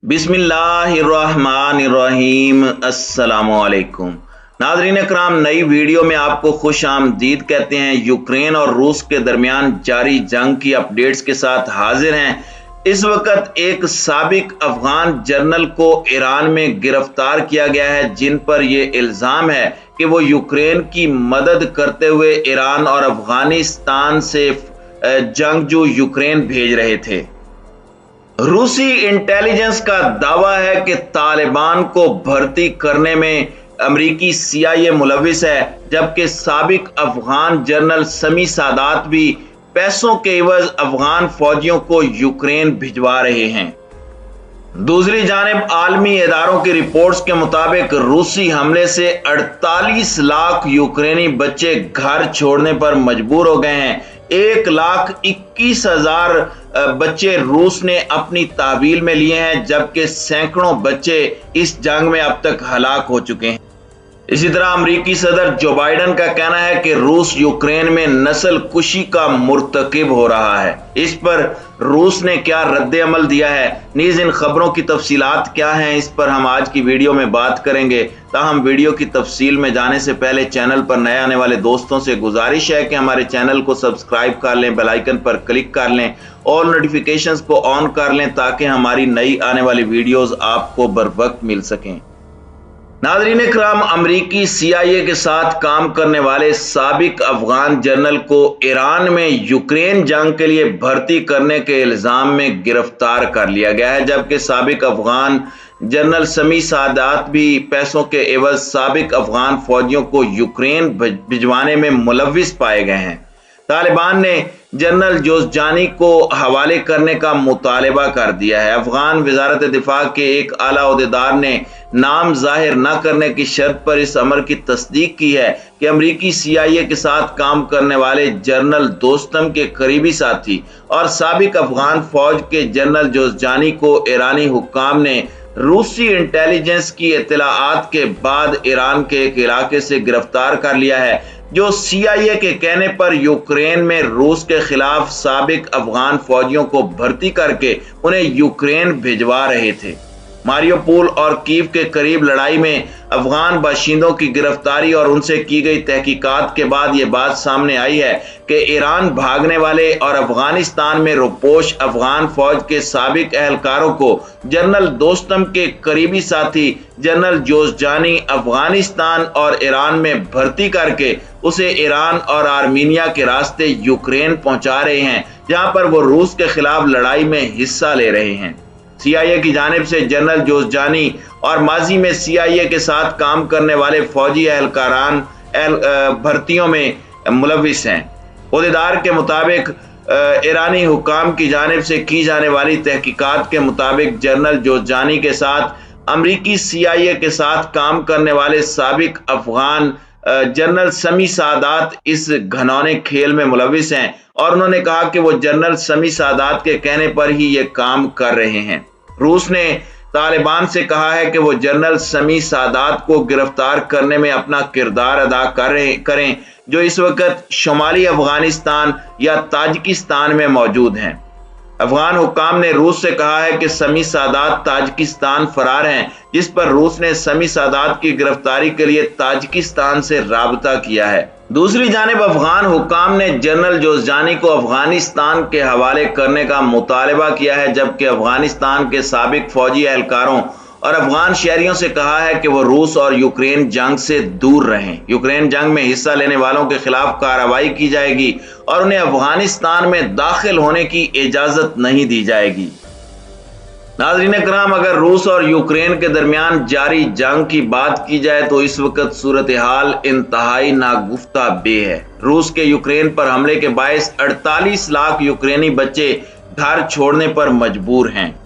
बिस्मिल्लाहिर्रहमानिर्रहीम। अस्सलामुअलैकुम नाज़रीन इकराम, नई वीडियो में आपको खुश आमदीद कहते हैं। यूक्रेन और रूस के दरमियान जारी जंग की अपडेट्स के साथ हाजिर हैं। इस वक्त एक साबिक अफगान जर्नल को ईरान में गिरफ्तार किया गया है, जिन पर यह इल्ज़ाम है कि वो यूक्रेन की मदद करते हुए ईरान और अफगानिस्तान से जंगजू यूक्रेन भेज रहे थे। रूसी इंटेलिजेंस का दावा है कि तालिबान को भर्ती करने में अमरीकी CIA मुलविस है, जबकि साबिक अफगान जनरल समी सादात भी पैसों के एवज अफगान फौजियों को यूक्रेन भिजवा रहे हैं। दूसरी जानिब आलमी इदारों की रिपोर्ट्स के मुताबिक रूसी हमले से 48 लाख यूक्रेनी बच्चे घर छोड़ने पर मजबूर हो गए हैं। 1,21,000 बच्चे रूस ने अपनी तहवील में लिए हैं, जबकि सैकड़ों बच्चे इस जंग में अब तक हलाक हो चुके हैं। इसी तरह अमरीकी सदर जो बाइडन का कहना है कि रूस यूक्रेन में नस्ल कुशी का मुर्तकिब हो रहा है। इस पर रूस ने क्या रद्द अमल दिया है, नीज इन खबरों की तफसीलात क्या हैं, इस पर हम आज की वीडियो में बात करेंगे। ताहम वीडियो की तफसील में जाने से पहले चैनल पर नए आने वाले दोस्तों से गुजारिश है कि हमारे चैनल को सब्सक्राइब कर लें, बेल आइकन पर क्लिक कर लें, ऑल नोटिफिकेशंस को ऑन कर लें, ताकि हमारी नई आने वाली वीडियोस आपको बर वक्त मिल सकें। नाज़रीन इकराम, अमरीकी CIA के साथ काम करने वाले साबिक अफगान जनरल को ईरान में यूक्रेन जंग के लिए भर्ती करने के इल्ज़ाम में गिरफ्तार कर लिया गया है, जबकि साबिक अफगान जनरल समी सादात भी पैसों के एवज साबिक अफगान फौजियों को यूक्रेन भिजवाने में मुलविस पाए गए हैं। तालिबान ने जनरल जोज़जानी को हवाले करने का मुतालबा कर दिया है। अफगान वजारत दिफा के एक आला ओहदेदार ने नाम जाहिर न करने की शर्त पर इस अमर की तस्दीक की है कि अमरीकी CIA के साथ काम करने वाले जनरल दोस्तम के करीबी साथी और साबिक अफगान फौज के जनरल जोज़जानी को ईरानी हुक्काम ने रूसी इंटेलिजेंस की इत्तलाआत के बाद ईरान के एक इलाके से गिरफ्तार कर लिया है, जो CIA के कहने पर यूक्रेन में रूस के खिलाफ साबिक अफगान फौजियों को भर्ती करके उन्हें यूक्रेन भिजवा रहे थे। मारियोपोल और कीव के करीब लड़ाई में अफगान बाशिंदों की गिरफ्तारी और उनसे की गई तहकीकात के बाद यह बात सामने आई है कि ईरान भागने वाले और अफगानिस्तान में रुपोश अफगान फौज के साबिक एहलकारों को जनरल दोस्तम के करीबी साथी जनरल जोज़जानी अफगानिस्तान और ईरान में भर्ती करके उसे ईरान और आर्मीनिया के रास्ते यूक्रेन पहुंचा रहे हैं, जहां पर वो रूस के खिलाफ लड़ाई में हिस्सा ले रहे हैं। CIA की जानिब से जनरल जोज़जानी और माजी में CIA के साथ काम करने वाले फौजी एहलकारान भर्तियों में मुलविस हैं। ओहदेदार के मुताबिक ईरानी हुक्काम की जानिब से की जाने वाली तहकीकात के मुताबिक जनरल जोज़जानी के साथ अमरीकी CIA के साथ काम करने वाले साबिक अफगान जनरल समी सादात इस घनौने खेल में मुलविस हैं, और उन्होंने कहा कि वो जनरल समी सादात के कहने पर ही ये काम कर रहे हैं। रूस ने तालिबान से कहा है कि वो जनरल समी सादात को गिरफ्तार करने में अपना किरदार अदा करें, जो इस वक्त शुमाली अफगानिस्तान या ताजिकिस्तान में मौजूद हैं। अफगान हुक्काम ने रूस से कहा है कि समी सादात ताजिकिस्तान फरार हैं, जिस पर रूस ने समी सादात की गिरफ्तारी के लिए ताजिकिस्तान से राबता किया है। दूसरी जानिब अफगान हुक्काम ने जनरल जोज़जानी को अफगानिस्तान के हवाले करने का मुतालबा किया है, जबकि अफगानिस्तान के साबिक फौजी एहलकारों और अफगान शहरियों से कहा है कि वो रूस और यूक्रेन जंग से दूर रहें। यूक्रेन जंग में हिस्सा लेने वालों के खिलाफ कार्रवाई की जाएगी और उन्हें अफगानिस्तान में दाखिल होने की इजाजत नहीं दी जाएगी। नाज़रीन इकराम, अगर रूस और यूक्रेन के दरमियान जारी जंग की बात की जाए तो इस वक्त सूरत हाल इंतहाई नागुफ्ता बे है। रूस के यूक्रेन पर हमले के बायस 48 लाख यूक्रेनी बच्चे घर छोड़ने पर मजबूर हैं।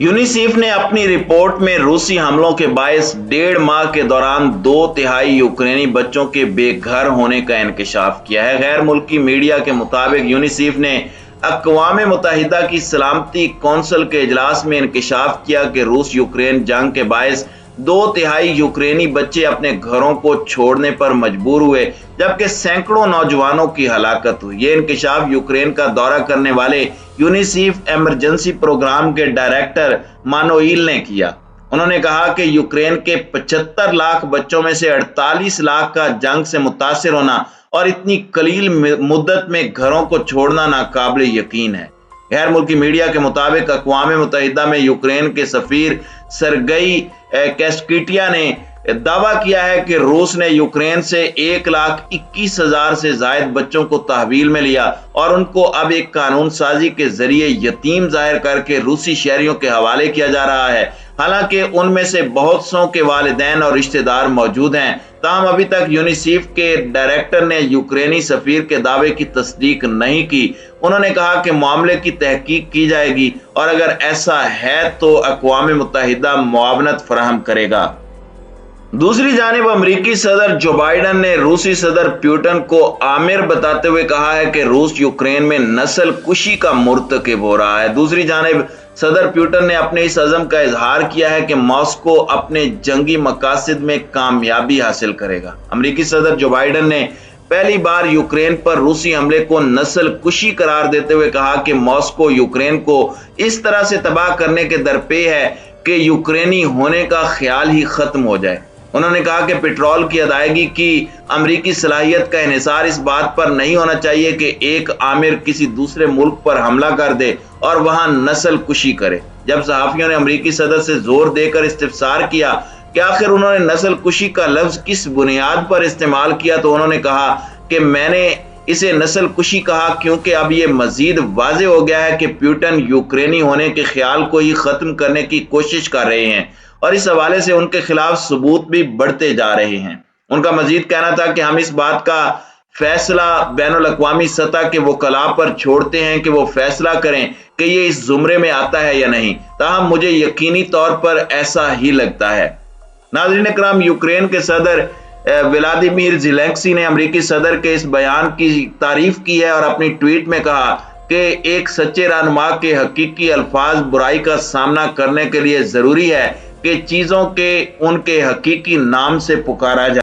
यूनिसेफ ने अपनी रिपोर्ट में रूसी हमलों के बायस 1.5 माह के दौरान 2/3 यूक्रेनी बच्चों के बेघर होने का इंकशाफ किया है। गैर मुल्की मीडिया के मुताबिक यूनिसेफ ने अक़वाम मुत्तहिदा की सलामती कौंसिल के इजलास में इंकशाफ किया कि रूस यूक्रेन जंग के बायस 2/3 यूक्रेनी बच्चे अपने घरों को छोड़ने पर मजबूर हुए, जबकि सैकड़ों नौजवानों की हलाकत हुई। ये इंकशाफ यूक्रेन का दौरा करने वाले यूनिसेफ इमरजेंसी प्रोग्राम के डायरेक्टर मानुएल ने किया। उन्होंने कहा कि यूक्रेन के 75 लाख बच्चों में से 48 लाख का जंग से मुतासिर होना और इतनी कलील मुद्दत में घरों को छोड़ना नाकाबिल यकीन है। गैर मुल्की मीडिया के मुताबिक अक़वाम मुत्तहिदा में यूक्रेन के सफीर सरगई कैस्किटिया ने दावा किया है कि रूस ने यूक्रेन से 1,21,000 से जायद बच्चों को तहवील में लिया और उनको अब एक कानून साजी के जरिए यतीम जाहिर करके रूसी शहरियों के हवाले किया जा रहा है। हालांकि उनमें से बहुत सौ के वालिदैन और रिश्तेदार मौजूद हैं, ताहम अभी तक यूनिसेफ के डायरेक्टर ने यूक्रेनी सफीर के दावे की तस्दीक नहीं की। उन्होंने कहा कि मामले की तहकीक की जाएगी और अगर ऐसा है तो अक़वाम मुत्तहिदा मुआवनत फराहम करेगा। दूसरी जानिब अमरीकी सदर जो बाइडन ने रूसी सदर पुतिन को आमिर बताते हुए कहा है कि रूस यूक्रेन में नस्ल कुशी का मुर्तकिब हो रहा है। दूसरी जानिब सदर पुतिन ने अपने इस अज़म का इजहार किया है कि मॉस्को अपने जंगी मकासद में कामयाबी हासिल करेगा। अमरीकी सदर जो बाइडन ने पहली बार यूक्रेन पर रूसी हमले को नस्ल कुशी करार देते हुए कहा कि मॉस्को यूक्रेन को इस तरह से तबाह करने के दरपे है कि यूक्रेनी होने का ख्याल ही खत्म हो जाए। उन्होंने कहा कि पेट्रोल की अदायगी की अमरीकी सलाहियत का इन्हिसार इस बात पर नहीं होना चाहिए कि एक आमिर किसी दूसरे मुल्क पर हमला कर दे और वहां नस्ल कुशी करे। जब सहाफियों ने अमरीकी सदर से जोर देकर इस्तिफसार किया कि आखिर उन्होंने नस्ल कुशी का लफ्ज किस बुनियाद पर इस्तेमाल किया, तो उन्होंने कहा कि मैंने इसे नस्ल कुशी कहा क्योंकि अब ये मजीद वाजे हो गया है कि पुतिन यूक्रेनी होने के ख्याल को ही खत्म करने की कोशिश कर रहे हैं और इस हवाले से उनके खिलाफ सबूत भी बढ़ते जा रहे हैं। उनका मजीद कहना था कि हम इस बात का फैसला बैनुल अक़वामी सतह के वकला पर छोड़ते हैं कि वो फैसला करें कि ये इस जुमरे में आता है या नहीं, ताहम मुझे यकीनी तौर पर ऐसा ही लगता है। नाज़रीन इकराम, यूक्रेन के सदर व्लादिमीर ज़ेलेंस्की ने अमरीकी सदर के इस बयान की तारीफ की है और अपनी ट्वीट में कहा कि एक सच्चे रहनुमा के हकीकी अल्फाज बुराई का सामना करने के लिए जरूरी है कि चीजों के उनके हकीकी नाम से पुकारा जाए।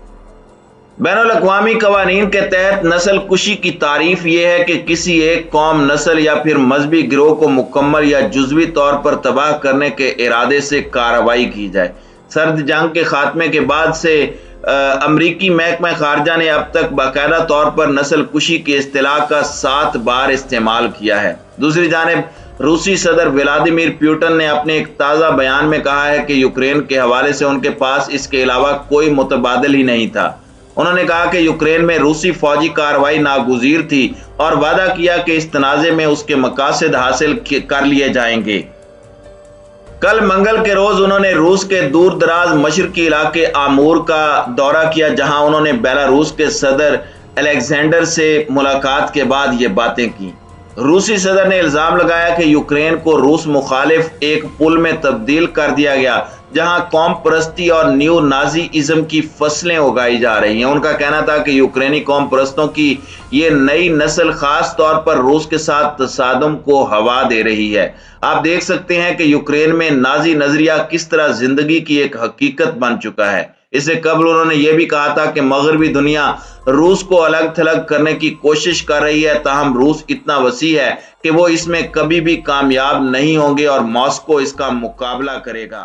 बैनुल अक़वामी कवानीन के तहत नस्ल कुशी की तारीफ यह है कि किसी एक कौम, नस्ल या फिर मजहबी गिरोह को मुकम्मल या जुज़वी तौर पर तबाह करने के इरादे से कार्रवाई की जाए। सर्द जंग के खात्मे के बाद से अमरीकी महकमा खारजा ने अब तक बाकायदा तौर पर नस्ल कुशी की इस्तिलाह का 7 बार इस्तेमाल किया है। दूसरी जानिब रूसी सदर व्लादिमीर पुतिन ने अपने एक ताज़ा बयान में कहा है कि यूक्रेन के हवाले से उनके पास इसके अलावा कोई मुतबादिल ही नहीं था। उन्होंने कहा कि यूक्रेन में रूसी फौजी कार्रवाई नागुज़ीर थी और वादा किया कि इस तनाज़े में उसके मकासद हासिल कर लिए जाएंगे। कल मंगल के रोज उन्होंने रूस के दूर दराज मशरकी इलाके आमूर का दौरा किया, जहां उन्होंने बेलारूस के सदर अलेक्जेंडर से मुलाकात के बाद ये बातें की। रूसी सदर ने इल्जाम लगाया कि यूक्रेन को रूस मुखालिफ एक पुल में तब्दील कर दिया गया, जहां कौम परस्ती और न्यू नाजी इज्म की फसलें उगाई जा रही हैं। उनका कहना था कि यूक्रेनी कौम परस्तों की ये नई नस्ल खास तौर पर रूस के साथ तसादुम को हवा दे रही है। आप देख सकते हैं कि यूक्रेन में नाजी नजरिया किस तरह जिंदगी की एक हकीकत बन चुका है। इससे कबल उन्होंने ये भी कहा था कि मगरबी दुनिया रूस को अलग थलग करने की कोशिश कर रही है, ताहम रूस इतना वसी है कि वो इसमें कभी भी कामयाब नहीं होंगे और मॉस्को इसका मुकाबला करेगा।